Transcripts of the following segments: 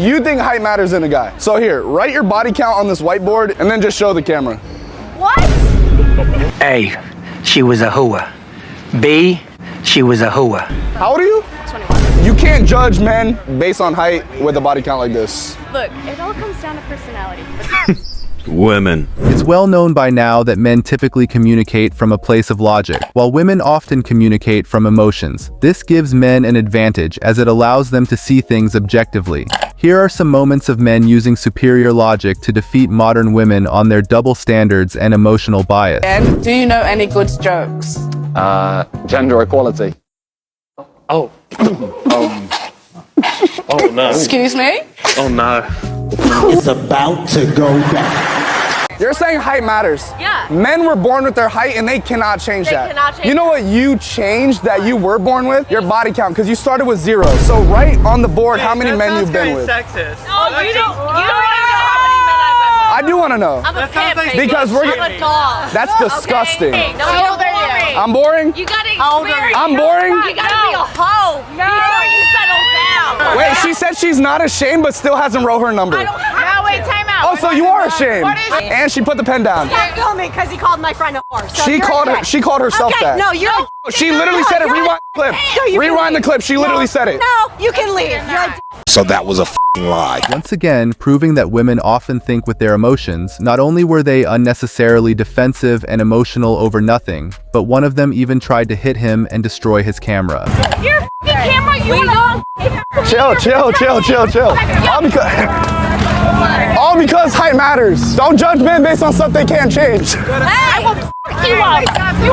You think height matters in a guy. So here, write your body count on this whiteboard and then just show the camera. What? A, she was a hooah. B, she was a hooah. How old are you? 21. You can't judge men based on height with a body count like this. Look, it all comes down to personality. Women. It's well known by now that men typically communicate from a place of logic, while women often communicate from emotions. This gives men an advantage as it allows them to see things objectively. Here are some moments of men using superior logic to defeat modern women on their double standards and emotional bias. Do you know any good jokes? Gender equality. Oh. Oh no. Excuse me? Oh no. It's about to go down. You're saying height matters. Yeah. Men were born with their height and they cannot change that. cannot change You know what you changed that you were born with? Your body count, because you started with 0. So write on the board how many men you've been with. Sexist. Oh, you don't even know how many men I've been with. I do want to know. I'm a pimp. Because we're I'm a dog. That's disgusting. Okay? No, you're boring. I'm boring? You gotta How old are experience. you? I'm boring? You gotta be a hoe before you settle down. Wait, she said she's not ashamed but still hasn't wrote her number. I don't have to. Wait, time out. Oh, so you are ashamed. What is it? And she put the pen down. Can't kill me because he called my friend a whore. So She you're called a her. She called herself okay, that. no, you're a She literally said it. Rewind the clip. So you can Rewind the leave. clip. She literally said it. No, you can leave. You're a So that was a f***ing lie. Once again, proving that women often think with their emotions. Not only were they unnecessarily defensive and emotional over nothing, but one of them even tried to hit him and destroy his camera. Your f***ing camera, you wanna... Chill. All because height matters. Don't judge men based on stuff they can't change. I will f*** you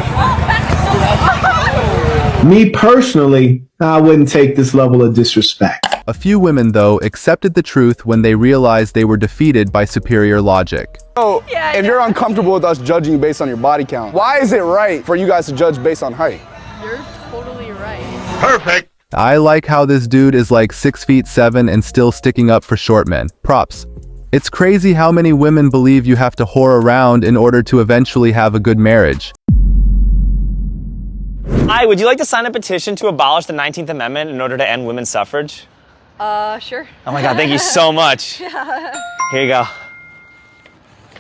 up. Me personally, I wouldn't take this level of disrespect. A few women, though, accepted the truth when they realized they were defeated by superior logic. So, if you're uncomfortable with us judging you based on your body count, why is it right for you guys to judge based on height? You're totally right. Perfect. I like how this dude is like 6'7" and still sticking up for short men. Props. It's crazy how many women believe you have to whore around in order to eventually have a good marriage. Hi, would you like to sign a petition to abolish the 19th Amendment in order to end women's suffrage? Sure. Oh my God, thank you so much. Here you go.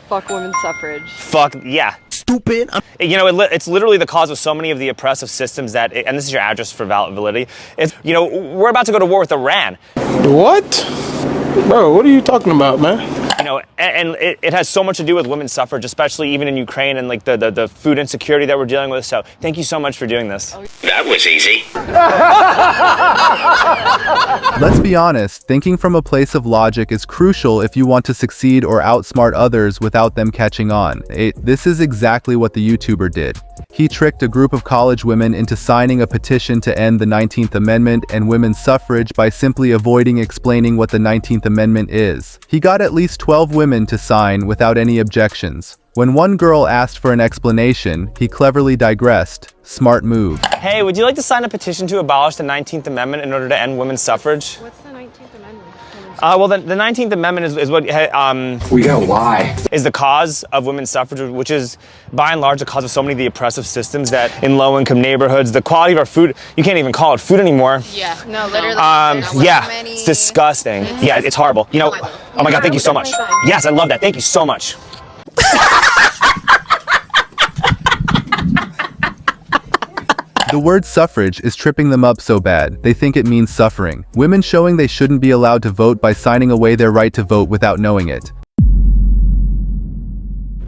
Fuck women's suffrage. Fuck, yeah. Stupid. You know, it's literally the cause of so many of the oppressive systems that, and this is your address for validity, it's, you know, we're about to go to war with Iran. What? Bro, what are you talking about, man? You know, and it has so much to do with women's suffrage, especially even in Ukraine and like the food insecurity that we're dealing with. So thank you so much for doing this. That was easy. Let's be honest, thinking from a place of logic is crucial if you want to succeed or outsmart others without them catching on. This is exactly what the YouTuber did. He tricked a group of college women into signing a petition to end the 19th Amendment and women's suffrage by simply avoiding explaining what the 19th Amendment is. He got at least 12 women to sign without any objections. When one girl asked for an explanation, he cleverly digressed. Smart move. Hey, would you like to sign a petition to abolish the 19th Amendment in order to end women's suffrage? What's the 19th Amendment? Well, the 19th Amendment is what We got why. is the cause of women's suffrage, which is by and large the cause of so many of the oppressive systems that in low-income neighborhoods, the quality of our food, you can't even call it food anymore. Yeah, no, literally. Yeah, it's disgusting. Yeah, it's horrible. You know, oh my God, thank you so much. Yes, I love that. Thank you so much. The word suffrage is tripping them up so bad, they think it means suffering. Women showing they shouldn't be allowed to vote by signing away their right to vote without knowing it.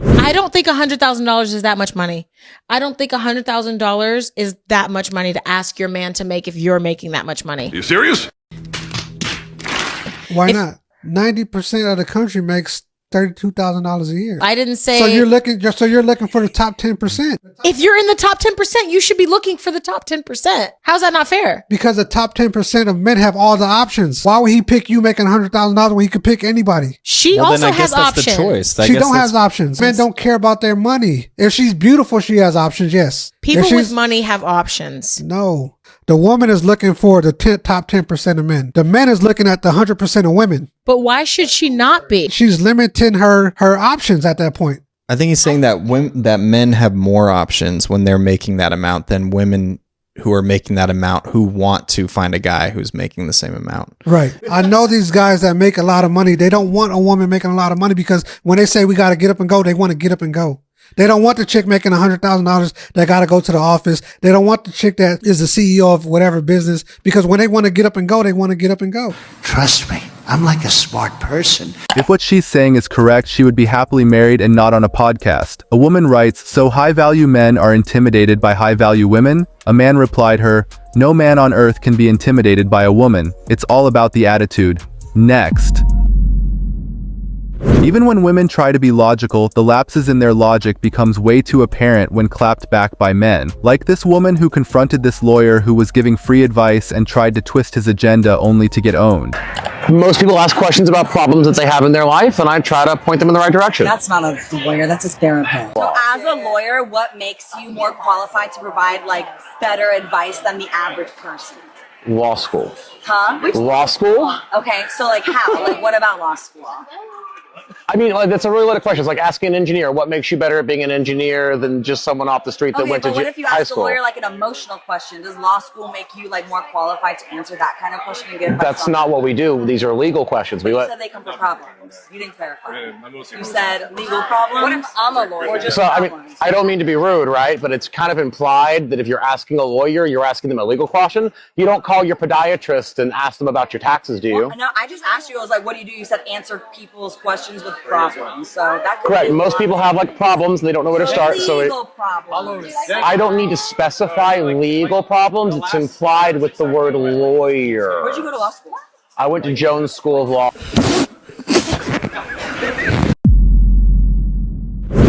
I don't think $100,000 is that much money. I don't think $100,000 is that much money to ask your man to make if you're making that much money. You serious? Why not? 90% of the country makes $32,000 a year. I didn't say. So you're looking for the top 10%. If you're in the top 10%, you should be looking for the top 10%. How's that not fair? Because the top 10% of men have all the options. Why would he pick you making $100,000 when he could pick anybody? She also has options. She don't have options. Men don't care about their money. If she's beautiful, she has options. Yes. People with money have options. No. The woman is looking for the top 10% of men. The man is looking at the 100% of women. But why should she not be? She's limiting her options at that point. I think he's saying that men have more options when they're making that amount than women who are making that amount who want to find a guy who's making the same amount. Right. I know these guys that make a lot of money. They don't want a woman making a lot of money because when they say we got to get up and go, they want to get up and go. They don't want the chick making $100,000 that got to go to the office. They don't want the chick that is the CEO of whatever business, because when they want to get up and go, they want to get up and go. Trust me, I'm like a smart person. If what she's saying is correct, she would be happily married and not on a podcast. A woman writes, so high-value men are intimidated by high-value women? A man replied her, no man on earth can be intimidated by a woman. It's all about the attitude. Next. Even when women try to be logical, the lapses in their logic becomes way too apparent when clapped back by men. Like this woman who confronted this lawyer who was giving free advice and tried to twist his agenda only to get owned. Most people ask questions about problems that they have in their life, and I try to point them in the right direction. That's not a lawyer, that's a therapist. So as a lawyer, what makes you more qualified to provide like better advice than the average person? Law school. Huh? Law school? Okay, so like how? Like what about law school? I mean, like, that's a really loaded question. It's like asking an engineer, what makes you better at being an engineer than just someone off the street that went to high school? What if you ask the lawyer like an emotional question? Does law school make you like more qualified to answer that kind of question and give advice? That's not what we do. These are legal questions. But you said they come for problems. You didn't clarify. You said legal problems. What if I'm a lawyer? Or just I mean, I don't mean to be rude, right? But it's kind of implied that if you're asking a lawyer, you're asking them a legal question. You don't call your podiatrist and ask them about your taxes, do you? Well, no, I just asked you. I was like, what do you do? You said answer people's questions with problems. So that could correct. be Most people have like problems. They don't know where to start. Legal problems. I don't need to specify legal problems. It's implied with the word lawyer. Where'd you go to law school? I went to Jones School of Law.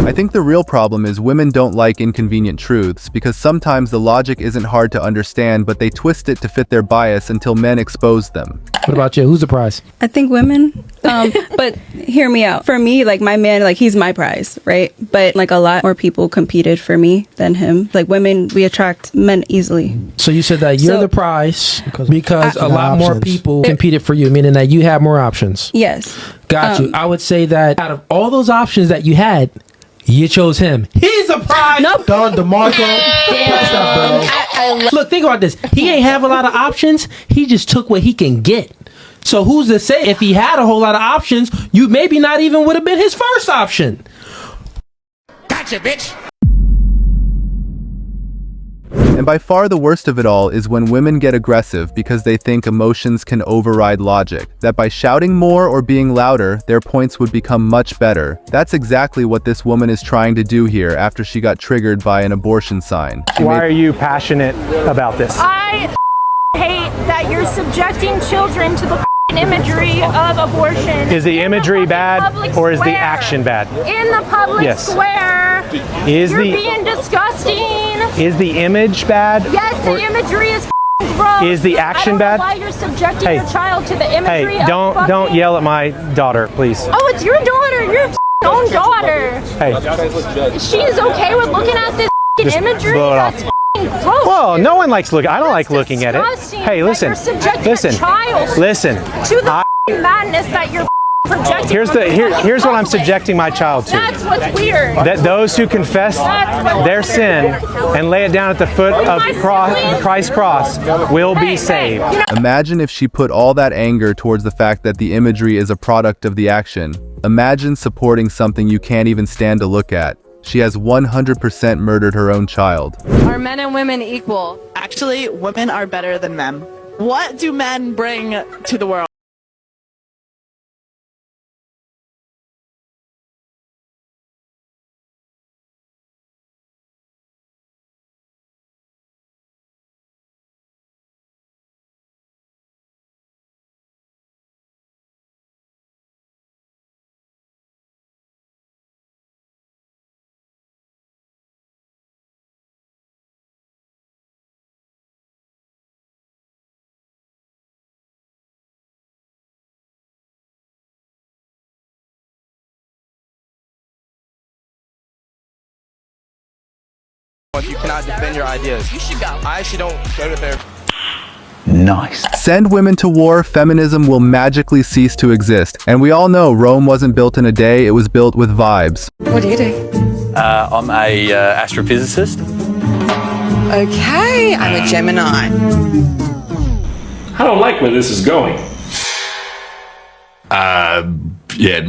I think the real problem is women don't like inconvenient truths because sometimes the logic isn't hard to understand, but they twist it to fit their bias until men expose them. What about you? Who's the prize? I think women. But hear me out. For me, like my man, like he's my prize, right? But like a lot more people competed for me than him. Like women, we attract men easily. So you said that you're the prize because a lot more people competed for you, meaning that you have more options. Yes. Got you. I would say that out of all those options that you had, you chose him. He's a prize. Nope. Don DeMarco. Look, think about this. He ain't have a lot of options. He just took what he can get. So who's to say if he had a whole lot of options, you maybe not even would have been his first option. Gotcha, bitch. And by far the worst of it all is when women get aggressive because they think emotions can override logic, that by shouting more or being louder, their points would become much better. That's exactly what this woman is trying to do here after she got triggered by an abortion sign. Why are you passionate about this? I hate that you're subjecting children to the imagery of abortion. Is the imagery bad or is the action bad? In the public square. You're being disgusting. Is the image bad? Yes, the imagery is gross. Is the action bad? Why you're subjecting your child to the imagery of don't yell at my daughter, please. Oh, it's your daughter. Your own daughter. Hey. She's okay with looking at this imagery? Blow it off. Gross. Whoa, no one likes looking. I don't like looking at it. Hey, listen. Listen. Listen. To the madness that you're projecting. Here's what I'm subjecting my child to. That's what's weird. That those who confess their sin and lay it down at the foot of Christ's cross will be saved. Imagine if she put all that anger towards the fact that the imagery is a product of the action. Imagine supporting something you can't even stand to look at. She has 100% murdered her own child. Are men and women equal? Actually, women are better than men. What do men bring to the world? If you cannot defend your ideas, you should go. I actually don't go to therapy. Nice. Send women to war, feminism will magically cease to exist. And we all know Rome wasn't built in a day, it was built with vibes. What do you do? I'm a astrophysicist. Okay, I'm a Gemini. I don't like where this is going. Yeah.